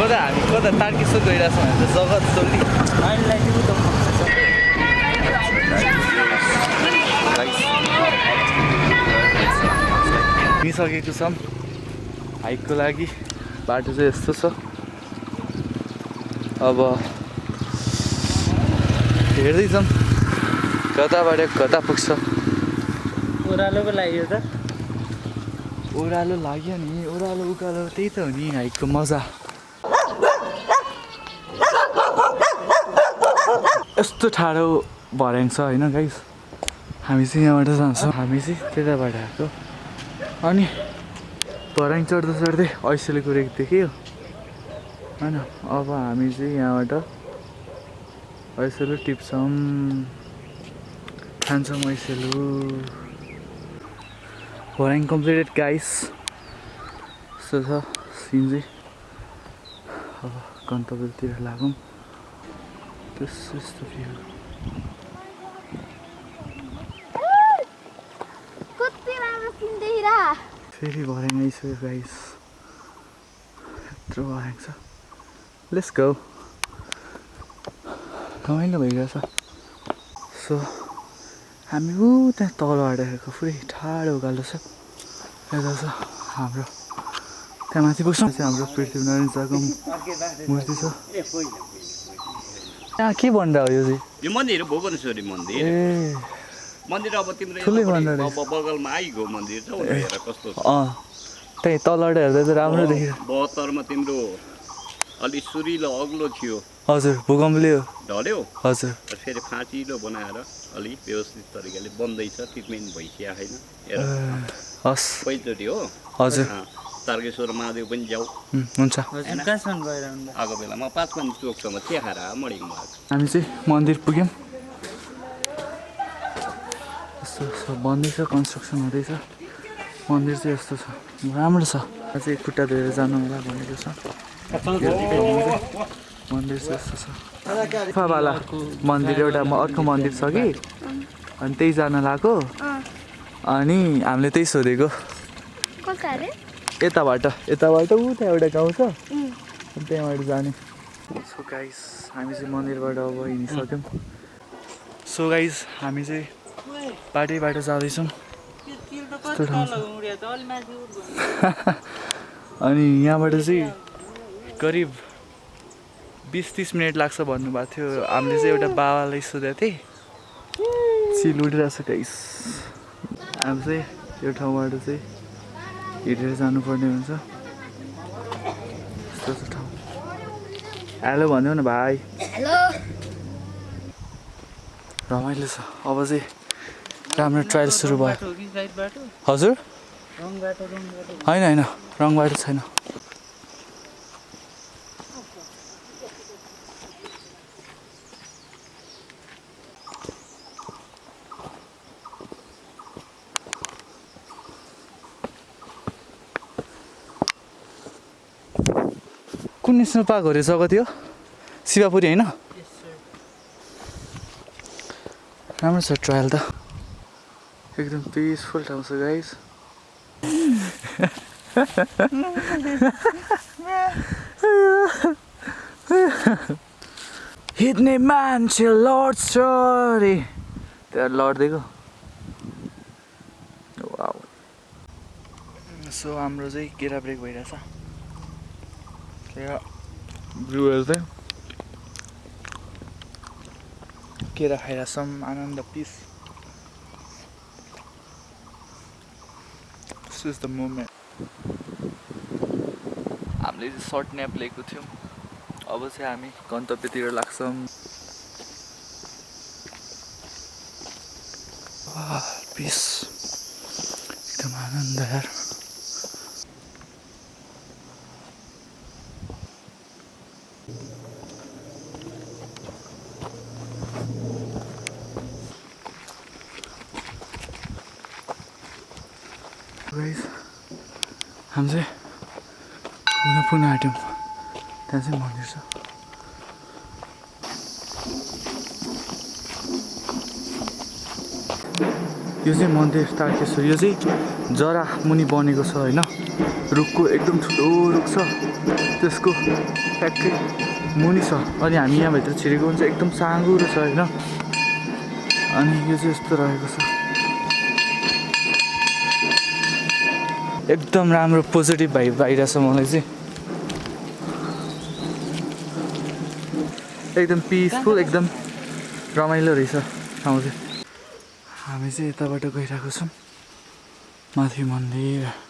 कता हामी कता तार्केश्वर गइरहेछौँ भने त जग्गा चल्ली हिँडिसकेको छौँ हाइकको लागि बाटो चाहिँ यस्तो छ अब हेर्दैछौँ कताबाट कता पुग्छ ओह्रालोको लागि त ओह्रालो लाग्यो नि ओह्रालो उकालो त्यही त हो नि हाइकको मजा यस्तो ठाडो भर्याङ छ होइन गाइस हामी चाहिँ यहाँबाट जान्छौँ हामी चाहिँ त्यताबाट आएको अनि भर्याङ चढ्दा चढ्दै ऐसेलको रेक देख्यो होइन अब हामी चाहिँ यहाँबाट ऐसेलु टिप्छौँ खान्छौँ ऐसेलु भर्याङ कम्प्लिटेड गाइस यस्तो छ सिन चाहिँ अब गन्तव्यतिर लागौँ त्यस्तो फिल फेरि भर्याङ आइसक्यो गाइस यत्रो भर्याङ छ लेट्स गो रमाइलो भइरहेछ सो हामी त्यहाँ तलबाट हेरेको पुरै ठाडो उकालो छ यता छ हाम्रो त्यहाँ माथि पुग्छौँ चाहिँ हाम्रो पृथ्वीनारायण शाहको मूर्ति छ त्यहाँ के भन्दा हो यो चाहिँ यो मन्दिर भुवनेश्वरी मन्दिर ए मन्दिर अब तिम्रो ठुलै मन्दिर रहेछ। बगलमा आइगयो मन्दिर छ हेर कस्तो छ त्यही तलबाट हेर्दा त राम्रो देखियो 72 मा तिम्रो अलि सुरिलो अग्लो थियो हजुर भूकम्पले हो ढल्यो हजुर फेरि फाँचिलो बनाएर अलि व्यवस्थित तरिकाले बन्दैछ ट्रिटमेन्ट भइसक्यो होइन हेर हस् पहिलोचोटि हो हजुर तारकेश्वर महादेव पनि जाऊ हुन्छ कहाँसम्म गएर हुन्छ आएको बेलामा 5 माइल चोकसम्म चिया खाएर मर्निङ वाक हामी चाहिँ मन्दिर पुग्यौँ यस्तो बन्दैछ कन्स्ट्रक्सन हुँदैछ मन्दिर चाहिँ यस्तो छ राम्रो छ अझै खुट्टा धोएर जानु होला भनेको छ मन्दिर चाहिँ यस्तो छ गुफावाला मन्दिर एउटा अर्को मन्दिर छ कि अनि त्यही जान लागेको अनि हामीले त्यही सोधेको यताबाट उता एउटा गाउँ छ अनि त्यहाँबाट जाने सो गाइस हामी चाहिँ मन्दिरबाट अब हिँडिसक्यौँ सो गाइस हामी चाहिँ बाटो जाँदैछौँ अनि यहाँबाट चाहिँ करिब 20-30 मिनट लाग्छ भन्नुभएको थियो हामीले चाहिँ एउटा बाबालाई सोधेको थिएँ चिल उडिरहेछ गाइस हामी चाहिँ यो ठाउँबाट चाहिँ हिँडेर जानुपर्ने हुन्छ यस्तो ठाउँ हेलो भनिदेऊ न भाइ रमाइलो छ अब चाहिँ राम्रो ट्रायल सुरु भयो हजुर होइन रङ बाटो छैन कुन नेसनल पार्क हो रे जग्गा थियो शिवापुरी होइन राम्रो छ ट्रायल त एकदम पिसफुल ठाउँ छ गाइस हिँड्ने मान्छे लड्छ अरे त्यहाँ लड्दिएको वाउ सो हाम्रो चाहिँ केरा ब्रेक भइरहेछ भ्यू हेर्दै केरा खाइरहेछौँ आनन्द peace this is the moment हामीले सर्ट न्याप लिएको थियौँ अब चाहिँ हामी गन्तव्यतिर लाग्छौँ पिस एकदम आनन्द यार गाइस हामी चाहिँ पुनः आँट्यौँ त्यहाँ चाहिँ मन्दिर छ यो चाहिँ मन्दिर तारकेश्वर यो चाहिँ जरा मुनि बनेको छ होइन रुखको एकदम ठुलो रुख छ त्यसको ठ्याक्कै मुनि छ अनि हामी यहाँभित्र छिरेको हुन्छ एकदम साँघुरो छ होइन अनि यो चाहिँ यस्तो रहेको छ एकदम राम्रो पोजिटिभ भाइब आइरहेछ मलाई चाहिँ एकदम पिसफुल एकदम रमाइलो रहेछ ठाउँ चाहिँ हामी चाहिँ यताबाट गइरहेको छौँ माथि मन्दिर